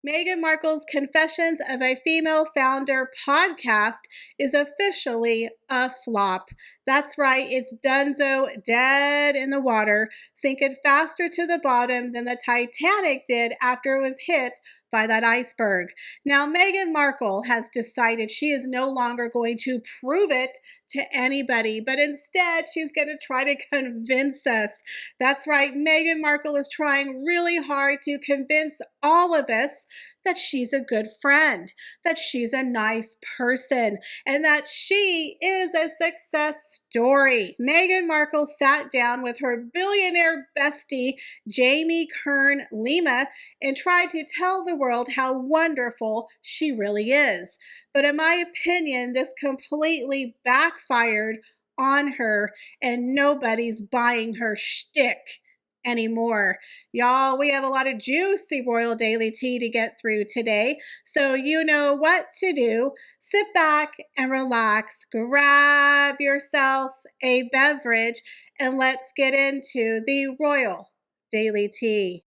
Meghan Markle's Confessions of a Female Founder podcast is officially a flop. That's right, it's donezo, dead in the water, sinking faster to the bottom than the Titanic did after it was hit by that iceberg. Now, Meghan Markle has decided she is no longer going to prove it to anybody, but instead she's going to try to convince us. That's right, Meghan Markle is trying really hard to convince all of us that she's a good friend, that she's a nice person, and that she is a success story. Meghan Markle sat down with her billionaire bestie, Jamie Kern Lima, and tried to tell the world how wonderful she really is. But in my opinion, this completely backfired on her, and nobody's buying her shtick anymore. Y'all, we have a lot of juicy Royal Daily Tea to get through today, so you know what to do. Sit back and relax, grab yourself a beverage, and let's get into the Royal Daily Tea.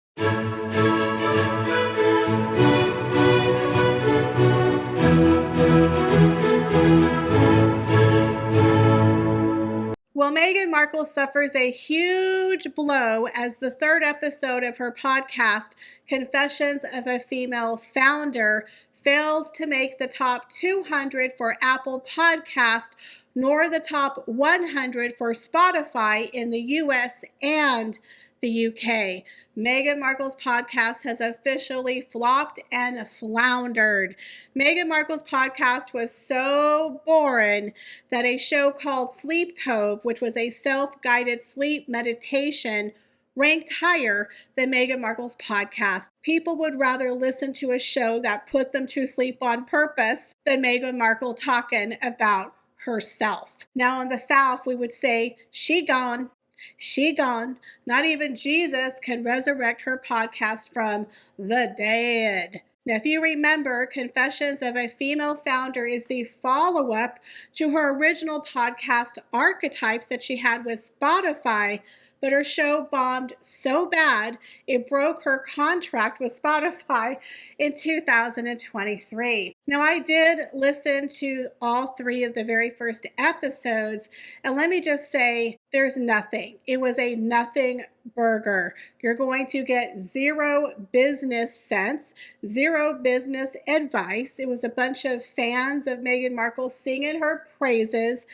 Well, Meghan Markle suffers a huge blow as the third episode of her podcast, Confessions of a Female Founder, fails to make the top 200 for Apple Podcast, nor the top 100 for Spotify in the US and the UK. Meghan Markle's podcast has officially flopped and floundered. Meghan Markle's podcast was so boring that a show called Sleep Cove, which was a self-guided sleep meditation, ranked higher than Meghan Markle's podcast. People would rather listen to a show that put them to sleep on purpose than Meghan Markle talking about herself. Now in the South, we would say, she gone. She gone. Not even Jesus can resurrect her podcast from the dead. Now, if you remember, Confessions of a Female Founder is the follow-up to her original podcast, Archetypes, that she had with Spotify, but her show bombed so bad it broke her contract with Spotify in 2023. Now, I did listen to all three of the very first episodes, and let me just say, there's nothing. It was a nothing burger. You're going to get zero business sense, zero business advice. It was a bunch of fans of Meghan Markle singing her praises.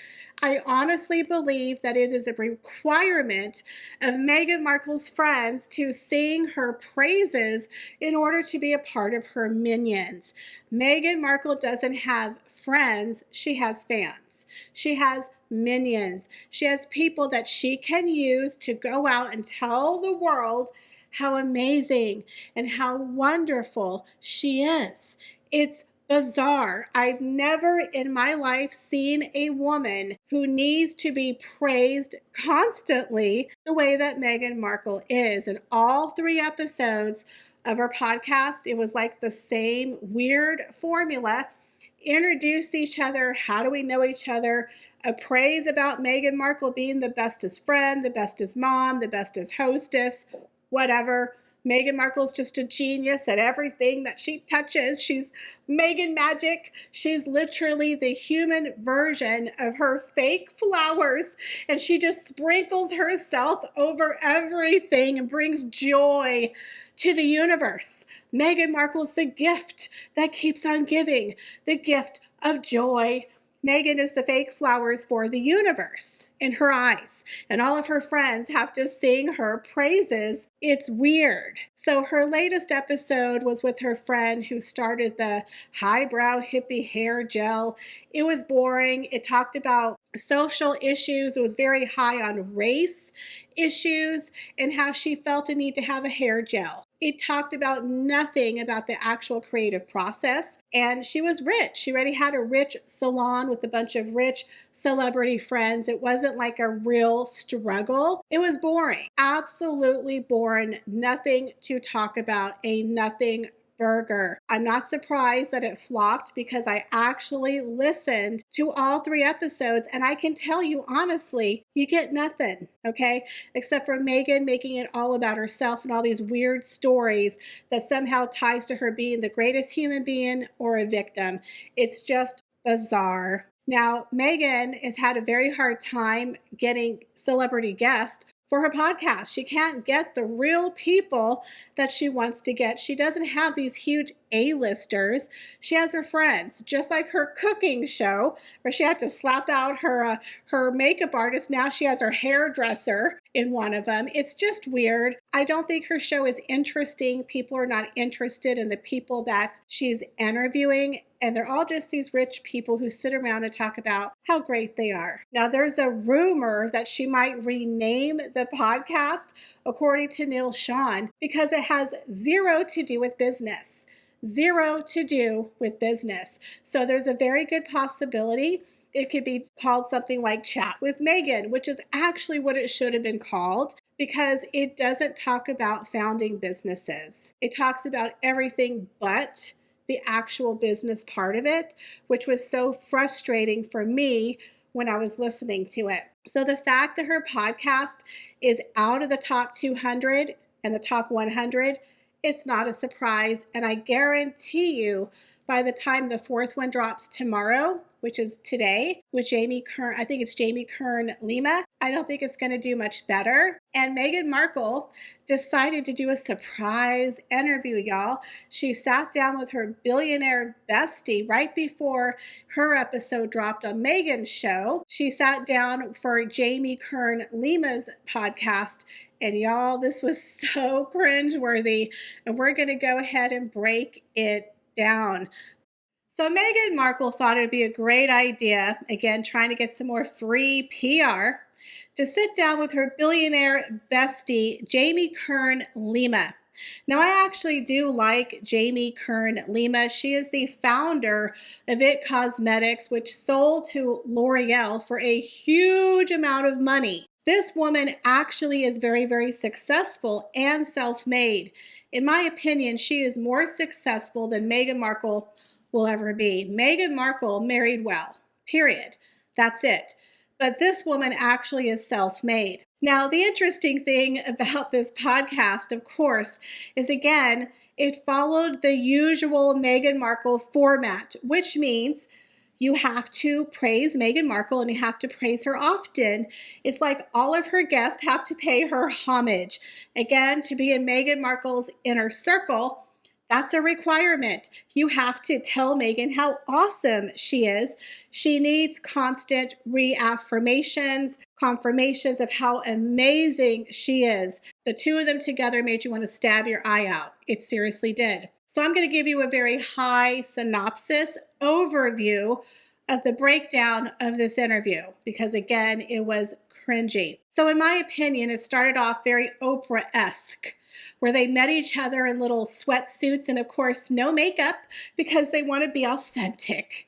I honestly believe that it is a requirement of Meghan Markle's friends to sing her praises in order to be a part of her minions. Meghan Markle doesn't have friends, she has fans. She has minions. She has people that she can use to go out and tell the world how amazing and how wonderful she is. It's bizarre. I've never in my life seen a woman who needs to be praised constantly the way that Meghan Markle is. In all three episodes of her podcast, it was like the same weird formula. Introduce each other. How do we know each other? A praise about Meghan Markle being the bestest friend, the bestest mom, the bestest hostess, whatever. Meghan Markle's just a genius at everything that she touches. She's Meghan magic. She's literally the human version of her fake flowers, and she just sprinkles herself over everything and brings joy to the universe. Meghan Markle's the gift that keeps on giving, the gift of joy. Meghan is the fake flowers for the universe in her eyes, and all of her friends have to sing her praises. It's weird. So her latest episode was with her friend who started the highbrow hippie hair gel. It was boring. It talked about social issues. It was very high on race issues and how she felt a need to have a hair gel. It talked about nothing about the actual creative process, and she was rich. She already had a rich salon with a bunch of rich celebrity friends. It wasn't like a real struggle. It was boring, absolutely boring. Nothing to talk about, a nothing burger. I'm not surprised that it flopped because I actually listened to all 3 episodes, and I can tell you honestly, you get nothing, okay? Except for Meghan making it all about herself and all these weird stories that somehow ties to her being the greatest human being or a victim. It's just bizarre. Now, Meghan has had a very hard time getting celebrity guests for her podcast. She can't get the real people that she wants to get. She doesn't have these huge A-listers. She has her friends, just like her cooking show, where she had to slap out her makeup artist. Now she has her hairdresser in one of them. It's just weird. I don't think her show is interesting. People are not interested in the people that she's interviewing. And they're all just these rich people who sit around and talk about how great they are. Now, there's a rumor that she might rename the podcast, according to Neil Sean, because it has zero to do with business. Zero to do with business. So there's a very good possibility it could be called something like Chat with Meghan, which is actually what it should have been called, because it doesn't talk about founding businesses. It talks about everything but the actual business part of it, which was so frustrating for me when I was listening to it. So the fact that her podcast is out of the top 200 and the top 100, it's not a surprise. And I guarantee you, by the time the 4th one drops tomorrow, which is today, with Jamie Kern, I think it's Jamie Kern Lima, I don't think it's going to do much better. And Meghan Markle decided to do a surprise interview, y'all. She sat down with her billionaire bestie right before her episode dropped on Meghan's show. She sat down for Jamie Kern Lima's podcast. And y'all, this was so cringeworthy. And we're going to go ahead and break it down. So Meghan Markle thought it would be a great idea, again, trying to get some more free PR, to sit down with her billionaire bestie, Jamie Kern Lima. Now, I actually do like Jamie Kern Lima. She is the founder of It Cosmetics, which sold to L'Oreal for a huge amount of money. This woman actually is very, very successful and self-made. In my opinion, she is more successful than Meghan Markle will ever be. Meghan Markle married well, period. That's it. But this woman actually is self-made. Now, the interesting thing about this podcast, of course, is again, it followed the usual Meghan Markle format, which means you have to praise Meghan Markle and you have to praise her often. It's like all of her guests have to pay her homage. Again, to be in Meghan Markle's inner circle, that's a requirement. You have to tell Meghan how awesome she is. She needs constant reaffirmations, confirmations of how amazing she is. The two of them together made you want to stab your eye out. It seriously did. So I'm going to give you a very high synopsis overview of the breakdown of this interview, because again, it was cringy. So in my opinion, it started off very Oprah-esque, where they met each other in little sweatsuits and, of course, no makeup because they want to be authentic.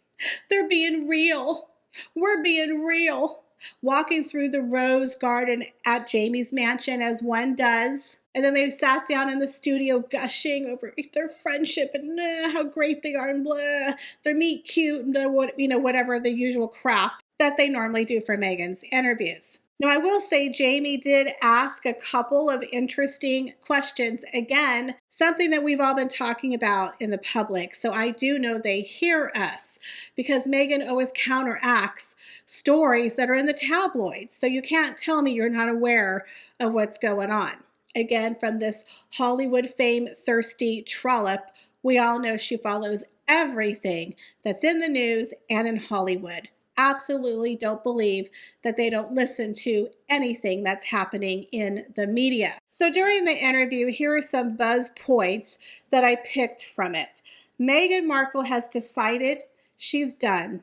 They're being real. We're being real. Walking through the rose garden at Jamie's mansion as one does. And then they sat down in the studio gushing over their friendship and how great they are and blah. Their meet cute and whatever the usual crap that they normally do for Meghan's interviews. Now, I will say Jamie did ask a couple of interesting questions. Again, something that we've all been talking about in the public. So I do know they hear us because Meghan always counteracts stories that are in the tabloids. So you can't tell me you're not aware of what's going on. Again, from this Hollywood fame thirsty trollop, we all know she follows everything that's in the news and in Hollywood. Absolutely don't believe that they don't listen to anything that's happening in the media. So during the interview, here are some buzz points that I picked from it. Meghan Markle has decided she's done.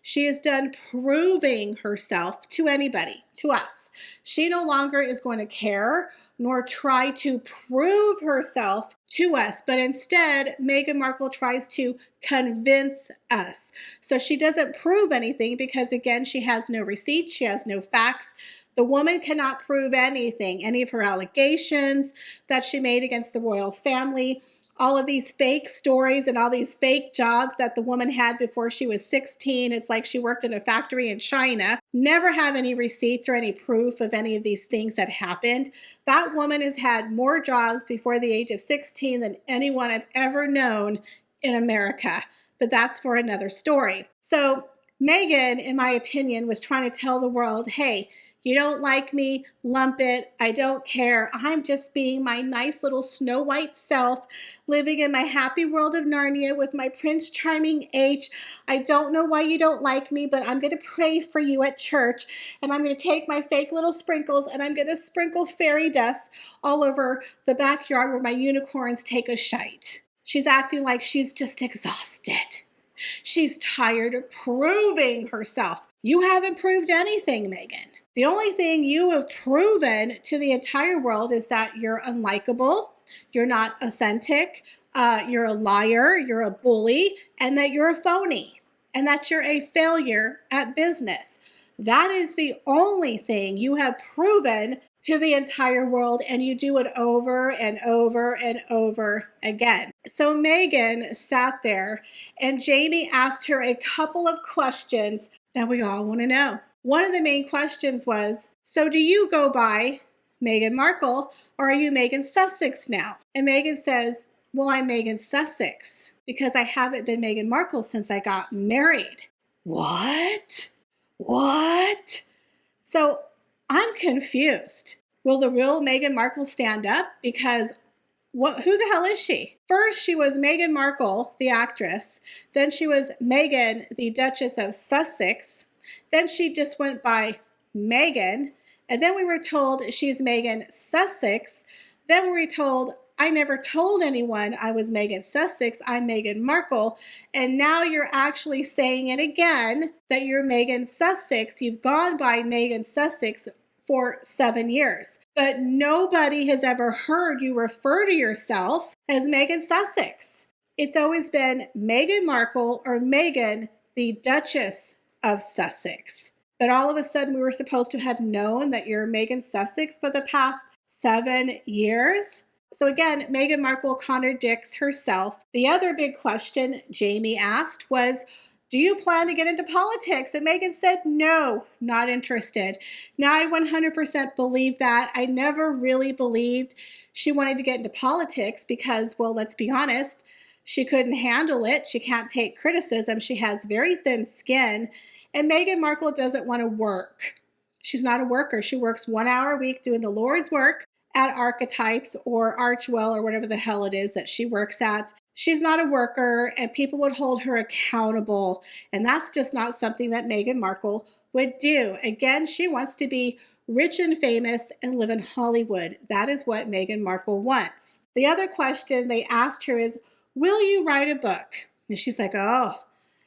She is done proving herself to anybody, to us. She no longer is going to care nor try to prove herself to us, but instead, Meghan Markle tries to convince us. So she doesn't prove anything because, again, she has no receipts, she has no facts. The woman cannot prove anything, any of her allegations that she made against the royal family. all of these fake stories and all these fake jobs that the woman had before she was 16. It's like she worked in a factory in China. Never have any receipts or any proof of any of these things that happened. That woman has had more jobs before the age of 16 than anyone I've ever known in America. But that's for another story. So Meghan, in my opinion, was trying to tell the world, hey, you don't like me, lump it. I don't care. I'm just being my nice little Snow White self, living in my happy world of Narnia with my Prince Charming H. I don't know why you don't like me, but I'm going to pray for you at church. And I'm going to take my fake little sprinkles and I'm going to sprinkle fairy dust all over the backyard where my unicorns take a shite. She's acting like she's just exhausted. She's tired of proving herself. You haven't proved anything, Meghan. The only thing you have proven to the entire world is that you're unlikable, you're not authentic, you're a liar, you're a bully, and that you're a phony, and that you're a failure at business. That is the only thing you have proven to the entire world, and you do it over and over and over again. So Meghan sat there, and Jamie asked her a couple of questions that we all want to know. One of the main questions was, so do you go by Meghan Markle or are you Meghan Sussex now? And Meghan says, well, I'm Meghan Sussex because I haven't been Meghan Markle since I got married. What? So I'm confused. Will the real Meghan Markle stand up? Because who the hell is she? First, she was Meghan Markle, the actress. Then she was Meghan, the Duchess of Sussex. Then she just went by Meghan. And then we were told she's Meghan Sussex. Then we were told, I never told anyone I was Meghan Sussex. I'm Meghan Markle. And now you're actually saying it again that you're Meghan Sussex. You've gone by Meghan Sussex for 7 years. But nobody has ever heard you refer to yourself as Meghan Sussex. It's always been Meghan Markle or Meghan, the Duchess of Sussex. But all of a sudden we were supposed to have known that you're Meghan Sussex for the past 7 years. So again, Meghan Markle contradicts herself. The other big question Jamie asked was, do you plan to get into politics? And Meghan said, no, not interested. Now I 100% believe that. I never really believed she wanted to get into politics because, well, let's be honest, she couldn't handle it. She can't take criticism. She has very thin skin. And Meghan Markle doesn't want to work. She's not a worker. She works 1 hour a week doing the Lord's work at Archetypes or Archwell or whatever the hell it is that she works at. She's not a worker and people would hold her accountable. And that's just not something that Meghan Markle would do. Again, she wants to be rich and famous and live in Hollywood. That is what Meghan Markle wants. The other question they asked her is, will you write a book? And she's like, oh,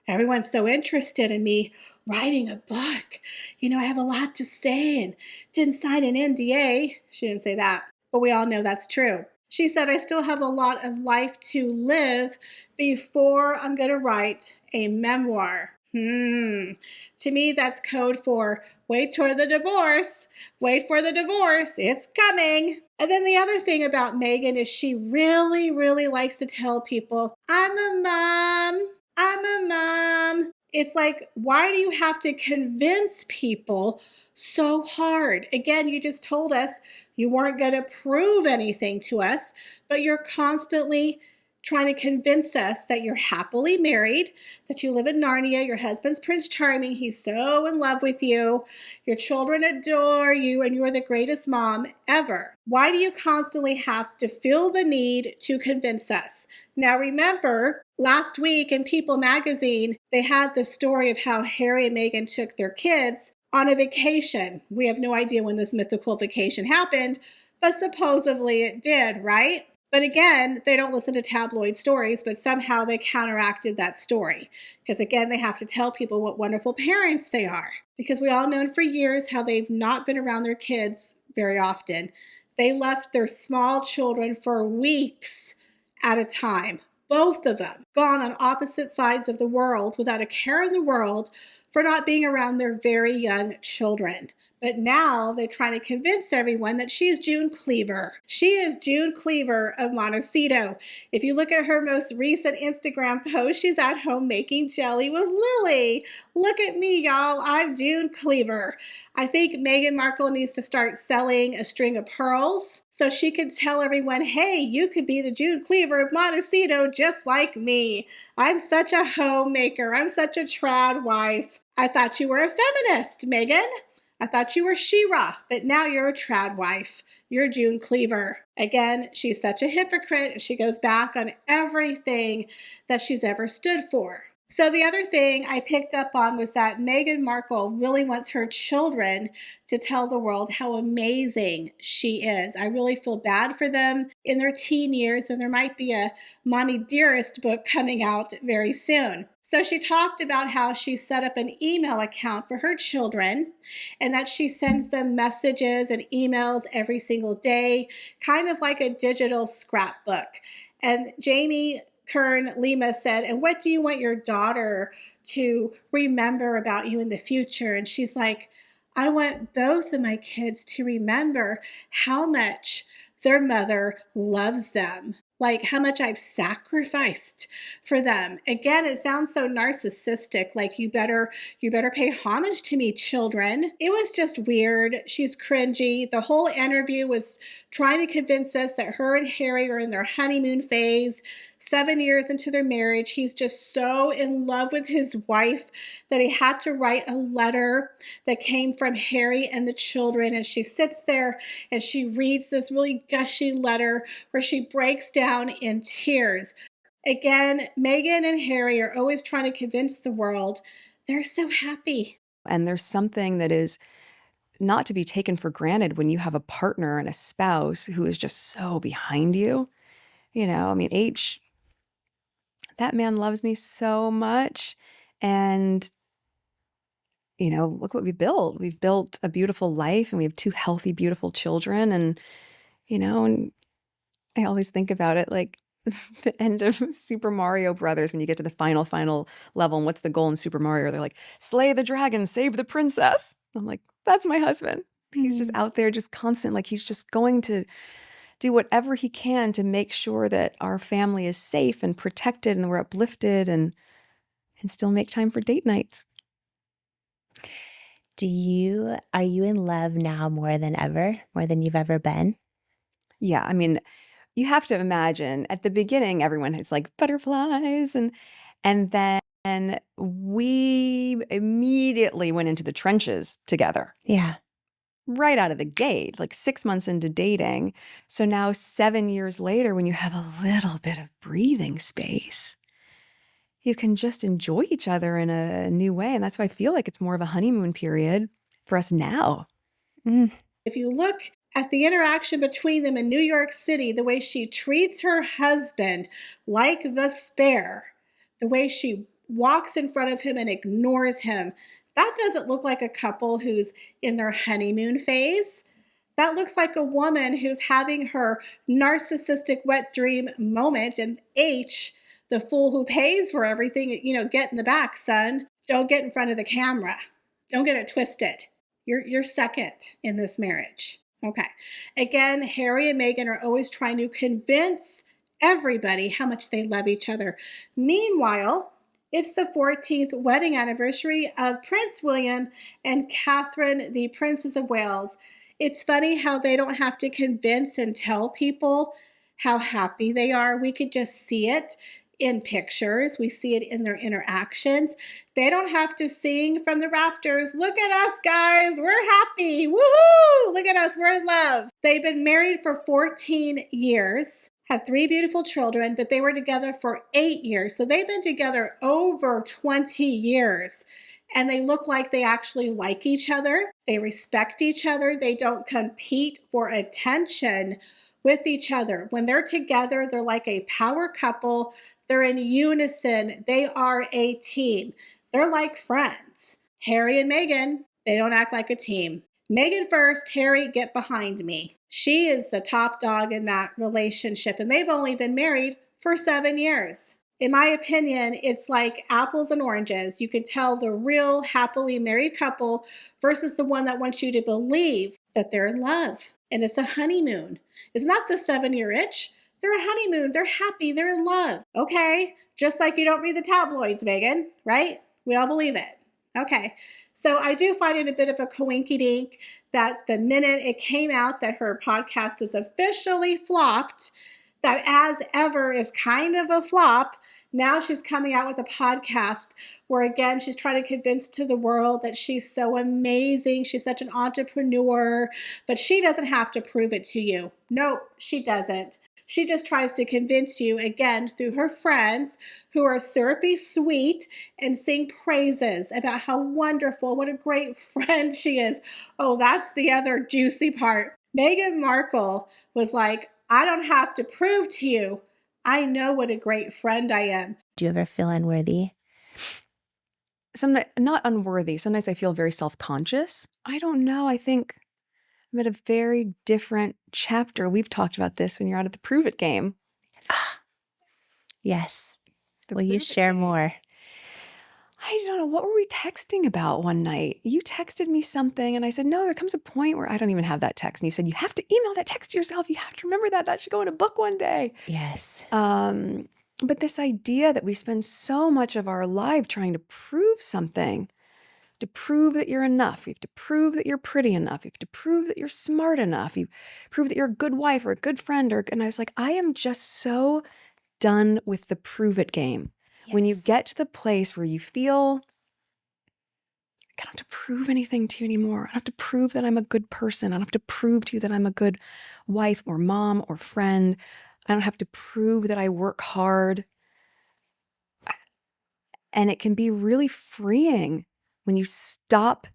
everyone's so interested in me writing a book. You know, I have a lot to say and didn't sign an NDA. She didn't say that, but we all know that's true. She said, I still have a lot of life to live before I'm going to write a memoir. To me, that's code for wait for the divorce. Wait for the divorce. It's coming. And then the other thing about Meghan is she really, really likes to tell people, I'm a mom. I'm a mom. It's like, why do you have to convince people so hard? Again, you just told us you weren't going to prove anything to us, but you're constantly trying to convince us that you're happily married, that you live in Narnia, your husband's Prince Charming, he's so in love with you, your children adore you, and you're the greatest mom ever. Why do you constantly have to feel the need to convince us? Now remember, last week in People magazine, they had the story of how Harry and Meghan took their kids on a vacation. We have no idea when this mythical vacation happened, but supposedly it did, right? But again, they don't listen to tabloid stories, but somehow they counteracted that story. Because again, they have to tell people what wonderful parents they are. Because we all known for years how they've not been around their kids very often. They left their small children for weeks at a time. Both of them gone on opposite sides of the world without a care in the world for not being around their very young children. But now they're trying to convince everyone that she's June Cleaver. She is June Cleaver of Montecito. If you look at her most recent Instagram post, she's at home making jelly with Lily. Look at me, y'all. I'm June Cleaver. I think Meghan Markle needs to start selling a string of pearls so she can tell everyone, hey, you could be the June Cleaver of Montecito just like me. I'm such a homemaker. I'm such a trad wife. I thought you were a feminist, Meghan. I thought you were She-Ra, but now you're a trad wife. You're June Cleaver. Again, she's such a hypocrite. She goes back on everything that she's ever stood for. So the other thing I picked up on was that Meghan Markle really wants her children to tell the world how amazing she is. I really feel bad for them in their teen years, and there might be a Mommy Dearest book coming out very soon. So she talked about how she set up an email account for her children and that she sends them messages and emails every single day, kind of like a digital scrapbook. And Jamie Kern Lima said, and what do you want your daughter to remember about you in the future? And she's like, I want both of my kids to remember how much their mother loves them, like how much I've sacrificed for them. Again, it sounds so narcissistic, like you better pay homage to me, children. It was just weird. She's cringy. The whole interview was trying to convince us that her and Harry are in their honeymoon phase. 7 years into their marriage, he's just so in love with his wife that he had to write a letter that came from Harry and the children. And she sits there and she reads this really gushy letter where she breaks down in tears. Again, Meghan and Harry are always trying to convince the world they're so happy. And there's something that is not to be taken for granted when you have a partner and a spouse who is just so behind you. You know, I mean, that man loves me so much. And, you know, look what we've built. We've built a beautiful life and we have 2 healthy, beautiful children. And, you know, and I always think about it like the end of Super Mario Brothers when you get to the final level. And what's the goal in Super Mario? They're like, slay the dragon, save the princess. I'm like, that's my husband. He's just out there just constant. Like he's just going to do whatever he can to make sure that our family is safe and protected and we're uplifted and still make time for date nights. Are you in love now more than ever, more than you've ever been? Yeah. I mean, you have to imagine at the beginning, everyone has like butterflies and then we immediately went into the trenches together. Yeah. Right out of the gate, like 6 months into dating. So now 7 years later, when you have a little bit of breathing space, you can just enjoy each other in a new way. And that's why I feel like it's more of a honeymoon period for us now. If you look at the interaction between them in New York City, the way she treats her husband like the spare, the way she walks in front of him and ignores him, that doesn't look like a couple who's in their honeymoon phase. That looks like a woman who's having her narcissistic wet dream moment. And H, the fool who pays for everything, you know, get in the back, son. Don't get in front of the camera. Don't get it twisted. You're second in this marriage. Okay. Again, Harry and Meghan are always trying to convince everybody how much they love each other. Meanwhile, it's the 14th wedding anniversary of Prince William and Catherine, the Princess of Wales. It's funny how they don't have to convince and tell people how happy they are. We could just see it in pictures. We see it in their interactions. They don't have to sing from the rafters, look at us, guys, we're happy, woohoo, look at us, we're in love. They've been married for 14 years. Have 3 beautiful children, but they were together for 8 years. So they've been together over 20 years. And they look like they actually like each other. They respect each other. They don't compete for attention with each other. When they're together, they're like a power couple. They're in unison. They are a team. They're like friends. Harry and Meghan, they don't act like a team. Meghan first, Harry, get behind me. She is the top dog in that relationship, and they've only been married for 7 years. In my opinion, it's like apples and oranges. You can tell the real happily married couple versus the one that wants you to believe that they're in love. And it's a honeymoon. It's not the 7-year itch. They're a honeymoon. They're happy. They're in love. Okay. Just like you don't read the tabloids, Meghan, right? We all believe it. Okay. So I do find it a bit of a coinky-dink that the minute it came out that her podcast is officially flopped, that As Ever is kind of a flop, now she's coming out with a podcast where, again, she's trying to convince to the world that she's so amazing. She's such an entrepreneur, but she doesn't have to prove it to you. Nope, she doesn't. She just tries to convince you, again, through her friends who are syrupy sweet and sing praises about how wonderful, what a great friend she is. Oh, that's the other juicy part. Meghan Markle was like, I don't have to prove to you. I know what a great friend I am. Do you ever feel unworthy? Sometimes, not unworthy. Sometimes I feel very self-conscious. I don't know. I think I'm at a very different chapter. We've talked about this when you're out of the Prove It game. Yes. The Will you Prove It share game. more? I don't know. What were we texting about one night? You texted me something and I said, no, there comes a point where I don't even have that text. And you said, you have to email that text to yourself. You have to remember that. That should go in a book one day. Yes. But this idea that we spend so much of our life trying to prove something, to prove that you're enough. You have to prove that you're pretty enough. You have to prove that you're smart enough. You prove that you're a good wife or a good friend. And I was like, I am just so done with the prove it game. When you Yes. get to the place where you feel, I don't have to prove anything to you anymore. I don't have to prove that I'm a good person. I don't have to prove to you that I'm a good wife or mom or friend. I don't have to prove that I work hard. And it can be really freeing when you stop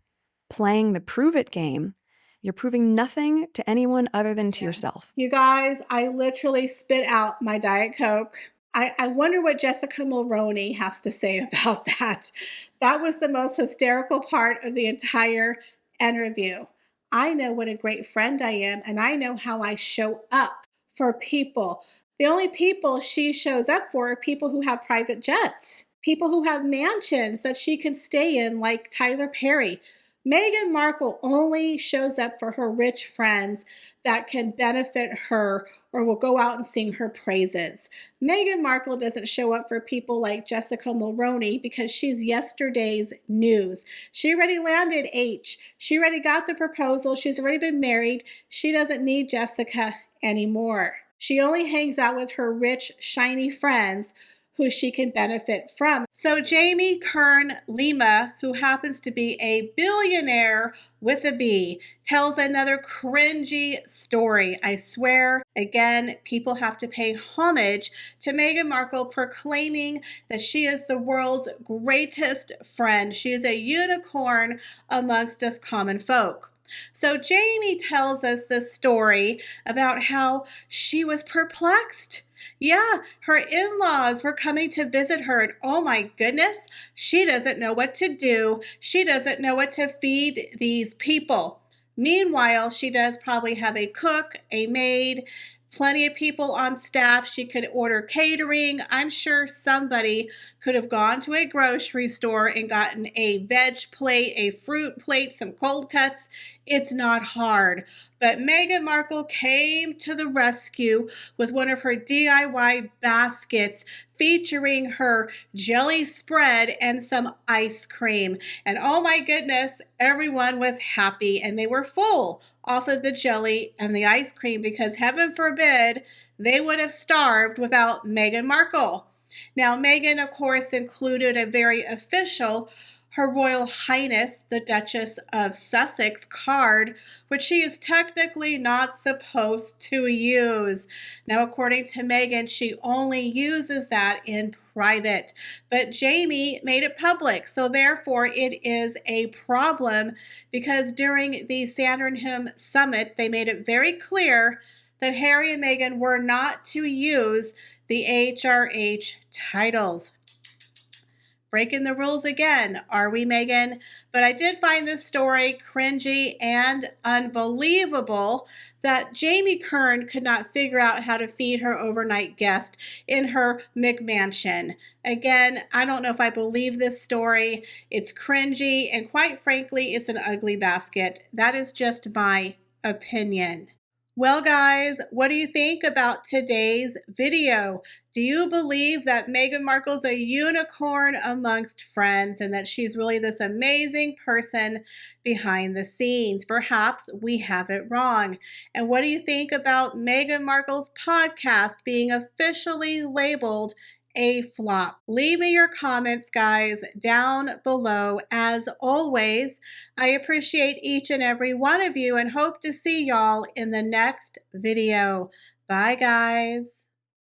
playing the prove it game. You're proving nothing to anyone other than to yourself. You guys, I literally spit out my Diet Coke. I wonder what Jessica Mulroney has to say about that. That was the most hysterical part of the entire interview. I know what a great friend I am, and I know how I show up for people. The only people she shows up for are people who have private jets, people who have mansions that she can stay in, like Tyler Perry. Meghan Markle only shows up for her rich friends that can benefit her or will go out and sing her praises. Meghan Markle doesn't show up for people like Jessica Mulroney because she's yesterday's news. She already landed H. She already got the proposal. She's already been married. She doesn't need Jessica anymore. She only hangs out with her rich, shiny friends who she can benefit from. So Jamie Kern Lima, who happens to be a billionaire with a B, tells another cringy story. I swear, again, people have to pay homage to Meghan Markle proclaiming that she is the world's greatest friend. She is a unicorn amongst us common folk. So Jamie tells us the story about how she was perplexed. Yeah, her in-laws were coming to visit her, and oh my goodness, she doesn't know what to do. She doesn't know what to feed these people. Meanwhile, she does probably have a cook, a maid, plenty of people on staff. She could order catering. I'm sure somebody could have gone to a grocery store and gotten a veg plate, a fruit plate, some cold cuts. It's not hard. But Meghan Markle came to the rescue with one of her DIY baskets featuring her jelly spread and some ice cream. And oh my goodness, everyone was happy and they were full off of the jelly and the ice cream because heaven forbid they would have starved without Meghan Markle. Now, Meghan, of course, included a very official Her Royal Highness, the Duchess of Sussex card, which she is technically not supposed to use. Now, according to Meghan, she only uses that in private, but Jamie made it public, so therefore it is a problem because during the Sandringham Summit, they made it very clear that Harry and Meghan were not to use the HRH titles. breaking the rules again, are we, Meghan? But I did find this story cringy and unbelievable that Jamie Kern could not figure out how to feed her overnight guest in her McMansion. Again, I don't know if I believe this story. It's cringy, and quite frankly, it's an ugly basket. That is just my opinion. Well, guys, what do you think about today's video? Do you believe that Meghan Markle's a unicorn amongst friends and that she's really this amazing person behind the scenes? Perhaps we have it wrong. And what do you think about Meghan Markle's podcast being officially labeled a flop? Leave me your comments, guys, down below. As always, I appreciate each and every one of you and hope to see y'all in the next video. Bye, guys.